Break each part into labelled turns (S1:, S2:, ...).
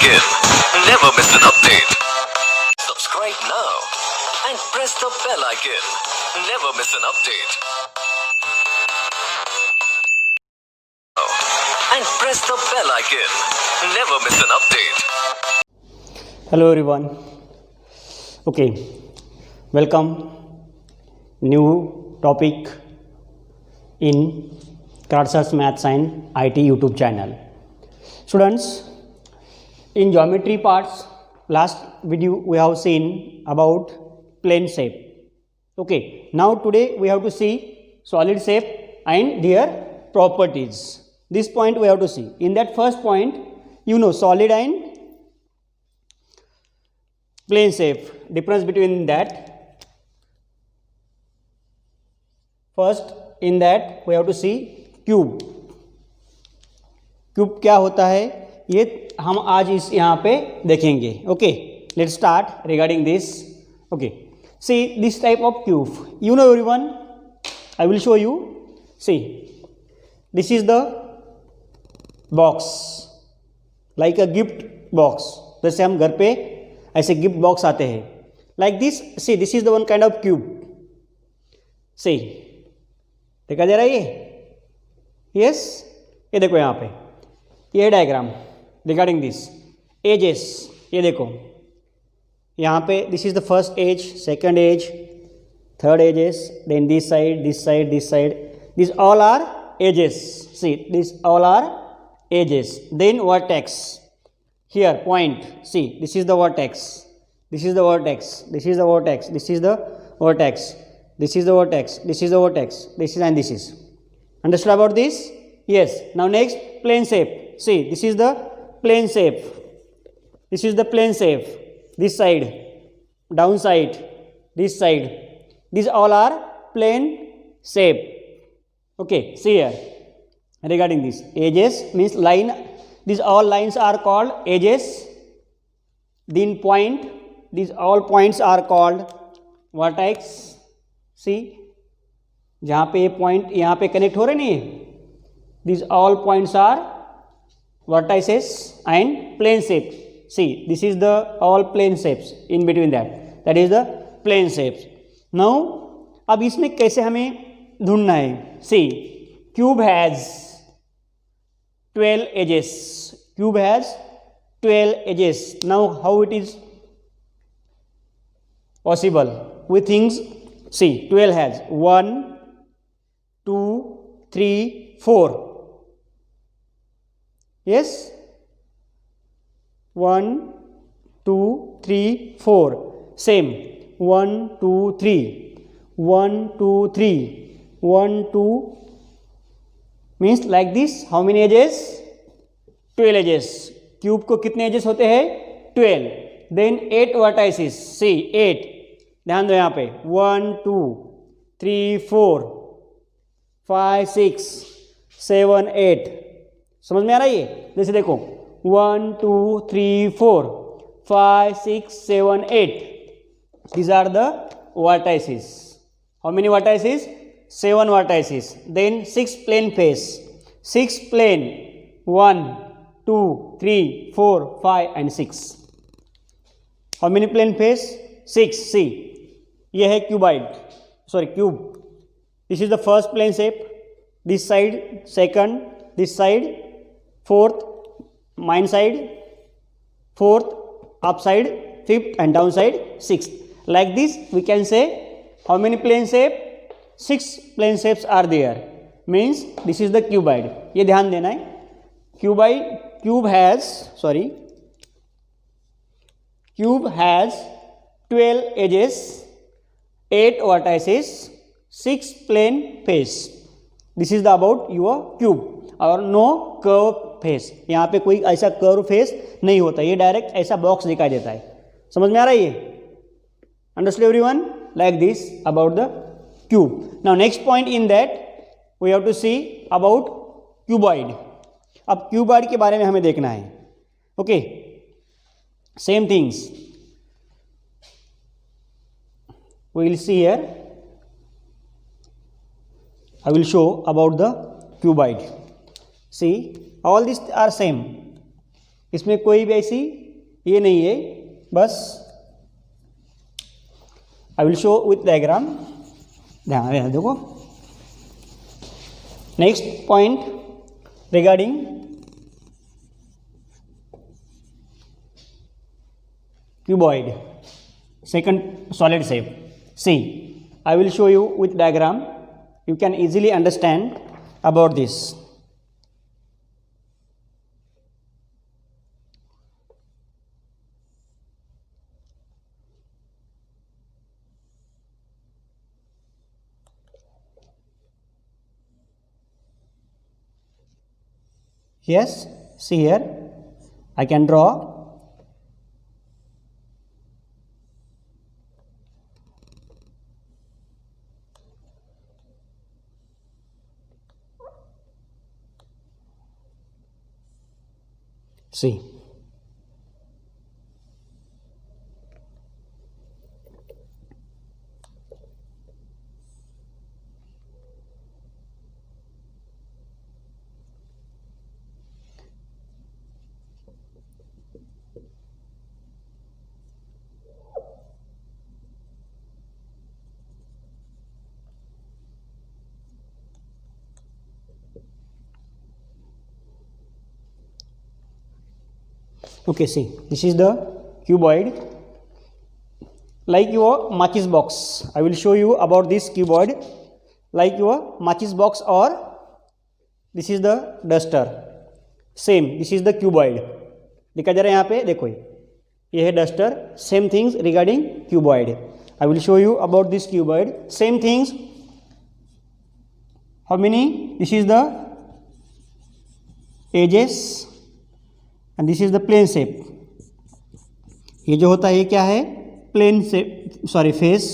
S1: icon. Never miss an update. Subscribe now and press the bell icon. Never miss an update. And press the bell icon. Never miss an update.
S2: Hello everyone. Okay, welcome. New topic in Karsa's Maths and IT YouTube channel. Students, in geometry parts, last video we have seen about plane shape. Okay, now today we have to see solid shape and their properties. This point we have to see. In that first point, you know solid and plane shape. Difference between that. First, in that we have to see cube. Cube क्या होता है ये हम आज इस यहाँ पे देखेंगे. Okay, let's start regarding this. Okay, see this type of cube, you know everyone, I will show you. See this is the box, like a gift box. जैसे हम घर पे ऐसे गिफ्ट बॉक्स आते हैं, like this. See this is the one kind of cube. See देखा जा रहा है ये? यस, ये देखो यहाँ पे ये डायग्राम रिगार्डिंग दिस एजेस. ये देखो यहाँ पे this is the first edge, second edge, third edges, then this side, this side, this side, this all are edges. See this all are edges. Then vertex here, point. See, this is the vertex, this is the vertex, this is the vertex, this is the vertex, this is the vertex, this is the vertex, this is, and this is. Understood about this? Yes. Now next, plane shape. See, this is the plane shape, this is the plane shape. This side, down side, this side, these all are plane shape. Okay, see here regarding this edges means line. These all lines are called edges. Then point, these all points are called vertex. See, जहाँ पे ये point यहाँ पे connect हो रहे नहीं है, these all points are vertices and plane shape. See, this is the all plane shapes in between that. That is the plane shapes. Now, अब इसमें कैसे हमें ढूंढना है? See, cube has 12 edges. Cube has 12 edges. Now how it is possible? We think, see, 12 has 1, 2, 3, 4. Yes, 1, 2, 3, 4. Same, 1, 2, 3, 1, 2, 3, 1, 2. Means like this. How many edges? 12 edges. Cube को कितने edges होते हैं? 12. Then 8 vertices. सी 8, ध्यान दो यहाँ पे 1, 2, 3, 4, 5, 6, 7, 8. समझ में आ रहा है ये? जैसे देखो 1, 2, 3, 4, 5, 6, 7, 8. These are the vertices. How many vertices? 7 vertices. Then 6 plane face. 6 plane. 1, 2, 3, 4, 5 and 6. How many plane face? 6. See, ये है cuboid. Sorry, cube. This is the first plane shape. This side, second. This side, fourth. Mine side, fourth. Upside, fifth, and downside, sixth. Like this, we can say how many plane shape? 6 plane shapes are there. Means this is the cuboid. ये ध्यान देना है. Cube has 12 edges, 8 vertices, 6 plane face. This is the about your cube. और no curve face. यहाँ पे कोई ऐसा curve face नहीं होता, ये डायरेक्ट ऐसा बॉक्स दिखाई देता है. समझ में आ रहा है ये? Understood everyone? Like this about the cube. Now next point in that we have to see about cuboid. अब cuboid के बारे में हमें देखना है. Okay, same things we will see here. I will show about the cuboid. See, all these are same. इसमें कोई भी ऐसी ये नहीं है, बस आई विल शो विथ डायग्राम, ध्यान देखो। Next point regarding cuboid, second solid shape. See, I will show you with diagram, you can easily understand about this. Yes, see here, I can draw see. Okay, see, this is the cuboid like your matches box. I will show you about this cuboid like your matches box, or this is the duster. Same, this is the cuboid. दिखा जा रहा है यहाँ पे, देखो ये है duster. Same things regarding cuboid. I will show you about this cuboid. Same things. How many? This is the edges and this is the plane shape. ये जो होता है ये क्या है? Plane shape, sorry face.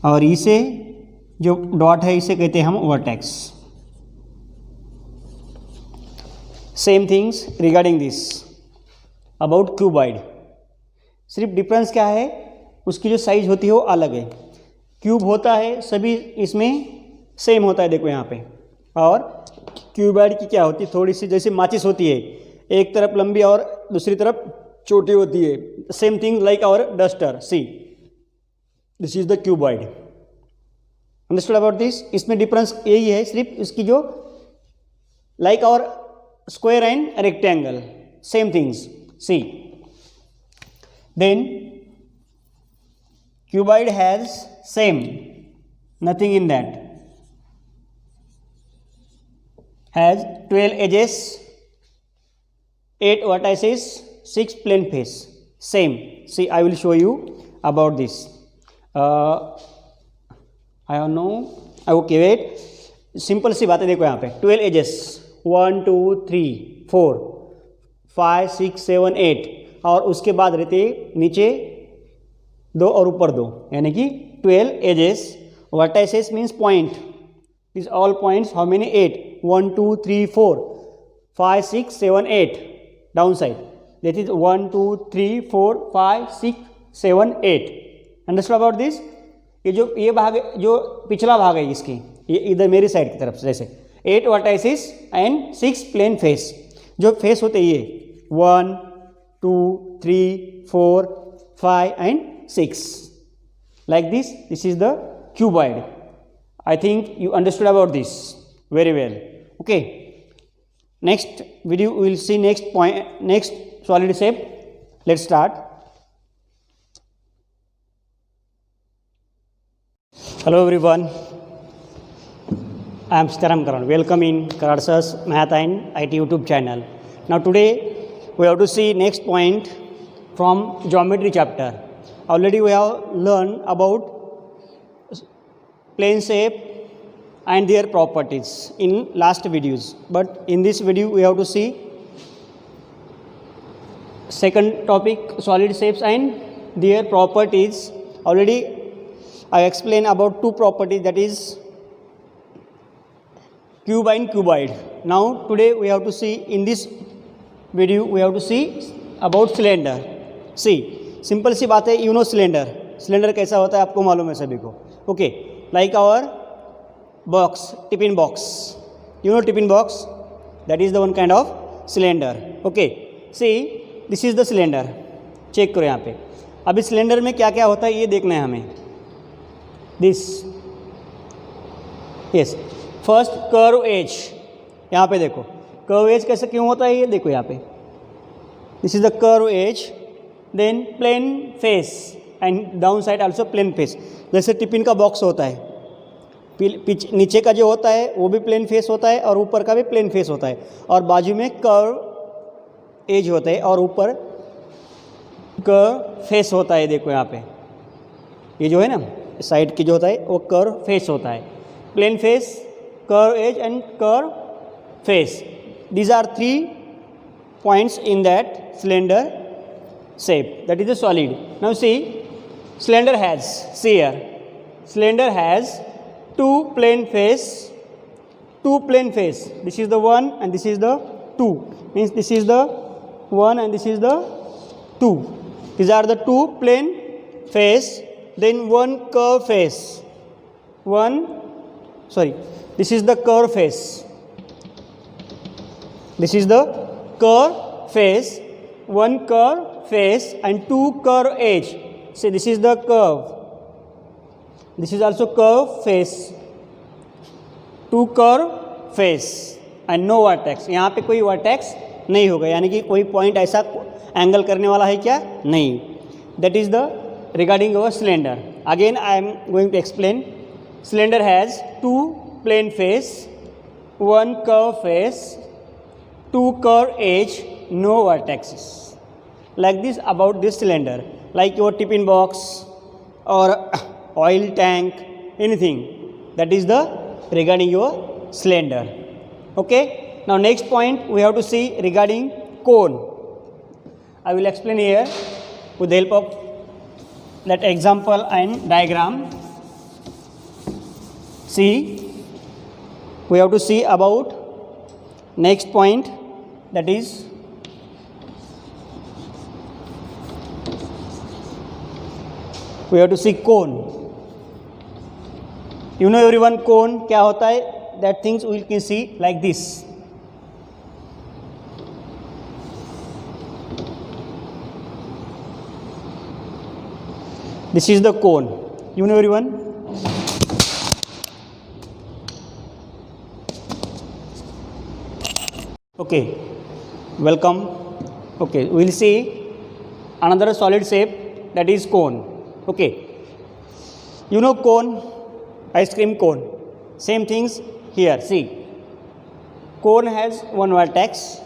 S2: और इसे जो डॉट है इसे कहते हैं हम vertex. Same things regarding this about cuboid. सिर्फ डिफरेंस क्या है, उसकी जो साइज होती है वो अलग है. क्यूब होता है सभी इसमें सेम होता है, देखो यहाँ पे. और क्यूबॉइड की क्या होती है, थोड़ी सी जैसे माचिस होती है, एक तरफ लंबी और दूसरी तरफ छोटी होती है. Same thing like our duster. See, this is the cuboid. Understood about this. इसमें डिफरेंस यही है, सिर्फ इसकी जो like our square and rectangle, same things. See, then cuboid has same, nothing in that, has 12 edges, 8 vertices, 6 plane face. Same. See, I will show you about this. I don't know. Okay, wait. Simple सी बात है, देखो यहाँ पे 12 edges, 1 2 3 4 5 6 7 8, और उसके बाद रहते नीचे 2 और ऊपर 2, यानी कि 12 edges. Vertices means point. This all points. How many? 8. 1 2 3 4 5 6 7 8 down side. That is 1 2 3 4 5 6 7 8. Understood about this. ये भाग, जो पिछला भाग है इसकी, ये इधर मेरी साइड की तरफ से, जैसे 8 वर्टाइसिस एंड 6 प्लेन फेस. जो फेस होते हैं ये 1 2 3 4 5 and 6 like this. This is the cuboid. I think you understood about this very well. Okay, next video we will see next point, next solid shape. Let's start. Hello everyone, I am Sitaram Karan. Welcome in Karad Sir's Math and IT YouTube channel. Now today we have to see next point from geometry chapter. Already we have learned about plane shape and their properties in last videos, but in this video we have to see second topic, solid shapes and their properties. Already I explained about two properties, that is cube and cuboid. Now today we have to see, in this video we have to see about cylinder. See, simple सी बात है, you know cylinder. Cylinder कैसा होता है आपको मालूम है सभी को. Okay, like our box, tiffin box. You know tiffin box, that is the one kind of cylinder. Okay, see this is the cylinder. Check करो यहाँ पे. अब इस सिलेंडर में क्या क्या होता है ये देखना है हमें. This yes first curve edge. यहाँ पे देखो कर्व एज कैसे क्यों होता है ये देखो यहाँ पे. This is the curve edge. Then plane face and down side also plane face. जैसे टिफिन का बॉक्स होता है, नीचे का जो होता है वो भी प्लेन फेस होता है और ऊपर का भी प्लेन फेस होता है, और बाजू में कर्व एज होता है और ऊपर कर्व फेस होता है. देखो यहाँ पे ये जो है ना साइड की जो होता है वो कर्व फेस होता है. Plane face, curve edge and curve face. These are 3 points in that cylinder shape, that is a solid. Now see, cylinder has, see here, cylinder has two plane face. This is the 1 and this is the 2. Means this is the 1 and this is the 2. These are the 2 plane face. Then one curve face. This is the curve face. This is the curve face. One curve face and 2 curve edge. See, this is the curve. This is also curve face. 2 curve face and no vertex. यहाँ पे कोई vertex नहीं होगा, यानी कि कोई point ऐसा angle करने वाला है क्या? नहीं. That is the regarding our cylinder. Again I am going to explain. Cylinder has 2 plane face, 1 curve face, 2 curve edge, no vertices. Like this about this cylinder, like your tiffin box or oil tank, anything. That is the regarding your cylinder. Okay. Now next point we have to see regarding cone. I will explain here with the help of that example and diagram. See, we have to see about next point, that is we have to see cone. You know everyone cone क्या होता है? That things we can see like this. This is the cone. You know everyone? Okay, welcome. Okay, we will see another solid shape, that is cone. Okay, you know cone, ice cream cone. Same things here. See, cone has one vertex,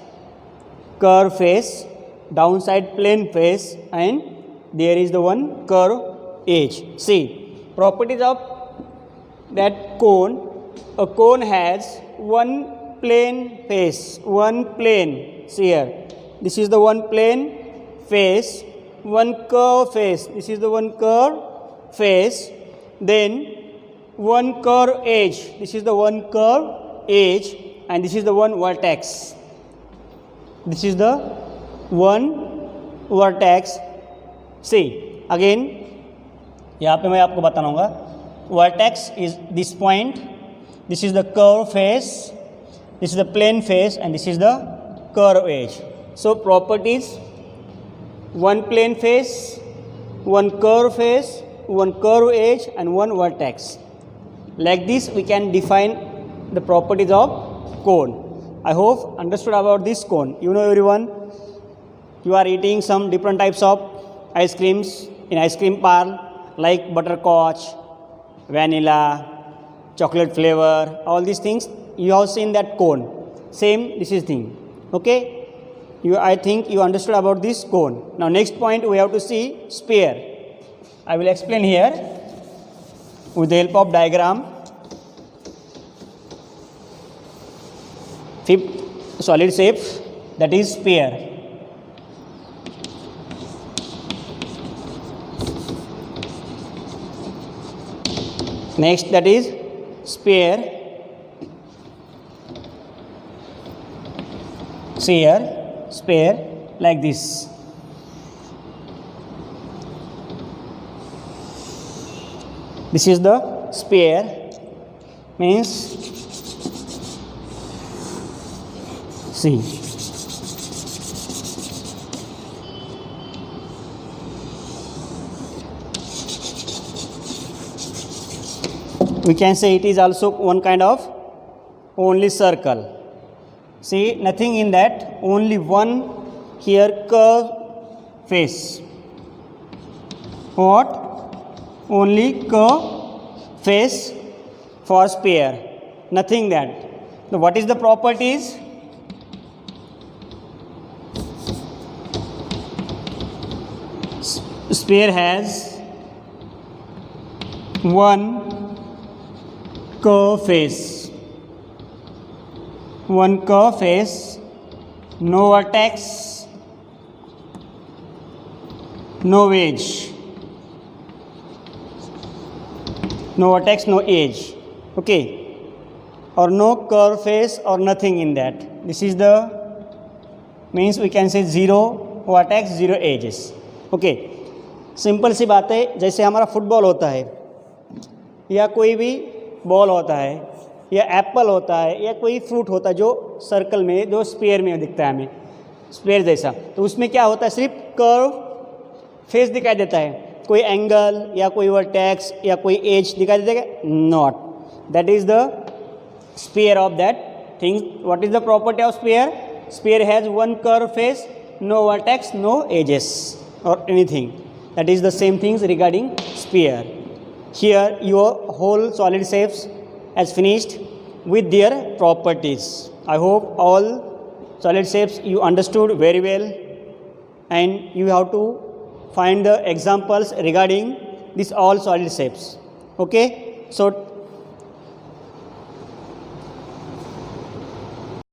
S2: curve face, downside plane face, and there is the one curve edge. See, properties of that cone. A cone has one plane face, one plane. See here, this is the one plane face, one curve face. This is the one curve face. Then one curve edge. This is the one curve edge, and this is the one vertex. This is the one vertex. See again, यहाँ पे मैं आपको बताऊंगा. Vertex is this point. This is the curve face. This is the plane face and this is the curve edge. So properties: one plane face, one curve face, one curve edge and one vertex. Like this we can define the properties of cone. I hope understood about this cone. You know everyone, you are eating some different types of ice creams in ice cream parlor, like butterscotch, vanilla, chocolate flavor, all these things. You have seen that cone. Same, this is thing. Okay, I think you understood about this cone. Now next point we have to see sphere. I will explain here with the help of diagram. Fifth solid shape, that is sphere. Next, that is sphere. See here, sphere like this. This is the sphere, means see we can say it is also one kind of only circle. See, nothing in that, only one here curve face. What? Only curve face for sphere, nothing that. So what is the properties? Sphere has one curve face, no vertex, no edge, no edge, okay, or no curve face or nothing in that. This is the means we can say zero vertex, zero edges, okay. Simple सी बात है, जैसे हमारा football होता है या कोई भी बॉल होता है या एप्पल होता है या कोई फ्रूट होता है जो सर्कल में, जो स्पेयर में दिखता है हमें, स्पेयर जैसा, तो उसमें क्या होता है, सिर्फ कर्व फेस दिखाई देता है, कोई एंगल या कोई वर्टेक्स या कोई एज दिखाई देगा not. That is the sphere of that thing. What is the property of sphere? Sphere has one curve face, no vertex, no edges और anything. That is the same things regarding sphere. Here your whole solid shapes has finished with their properties. I hope all solid shapes you understood very well, and you have to find the examples regarding this all solid shapes. Okay, so